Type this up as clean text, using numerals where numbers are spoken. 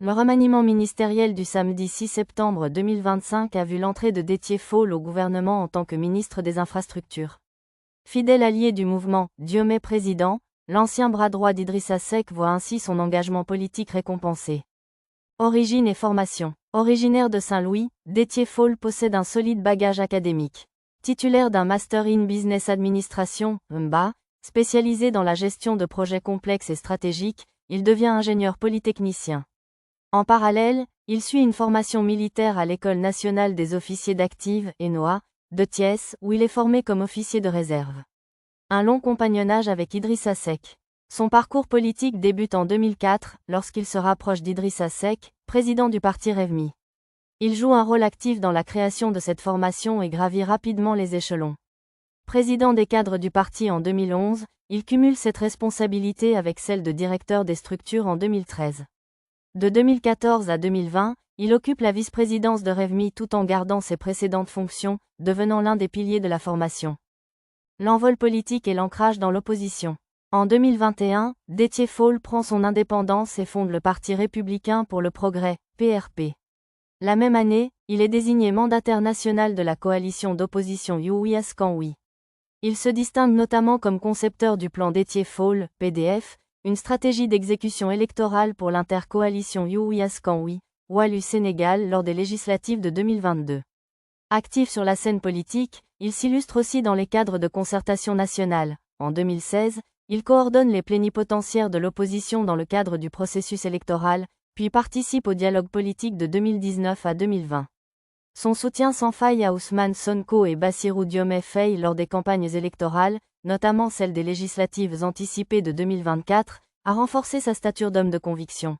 Le remaniement ministériel du samedi 6 septembre 2025 a vu l'entrée de Déthié Fall au gouvernement en tant que ministre des Infrastructures. Fidèle allié du mouvement « Diomaye président », l'ancien bras droit d'Idrissa Seck voit ainsi son engagement politique récompensé. Origine et formation. Originaire de Saint-Louis, Déthié Fall possède un solide bagage académique. Titulaire d'un Master in Business Administration, MBA, spécialisé dans la gestion de projets complexes et stratégiques, il devient ingénieur polytechnicien. En parallèle, il suit une formation militaire à l'École nationale des officiers d'active, ENOA, de Thiès, où il est formé comme officier de réserve. Un long compagnonnage avec Idrissa Seck. Son parcours politique débute en 2004, lorsqu'il se rapproche d'Idrissa Seck, président du parti Revmi. Il joue un rôle actif dans la création de cette formation et gravit rapidement les échelons. Président des cadres du parti en 2011, il cumule cette responsabilité avec celle de directeur des structures en 2013. De 2014 à 2020, il occupe la vice-présidence de Revmi tout en gardant ses précédentes fonctions, devenant l'un des piliers de la formation. L'envol politique et l'ancrage dans l'opposition. En 2021, Déthié Fall prend son indépendance et fonde le Parti républicain pour le progrès, PRP. La même année, il est désigné mandataire national de la coalition d'opposition Oui Askan Oui. Il se distingue notamment comme concepteur du plan Déthié Fall, PDF, une stratégie d'exécution électorale pour l'intercoalition Oui Askan Oui, Wallu Sénégal lors des législatives de 2022. Actif sur la scène politique, il s'illustre aussi dans les cadres de concertation nationale. En 2016, il coordonne les plénipotentiaires de l'opposition dans le cadre du processus électoral, puis participe au dialogue politique de 2019 à 2020. Son soutien sans faille à Ousmane Sonko et Bassirou Diomaye Faye lors des campagnes électorales, notamment celle des législatives anticipées de 2024, a renforcé sa stature d'homme de conviction.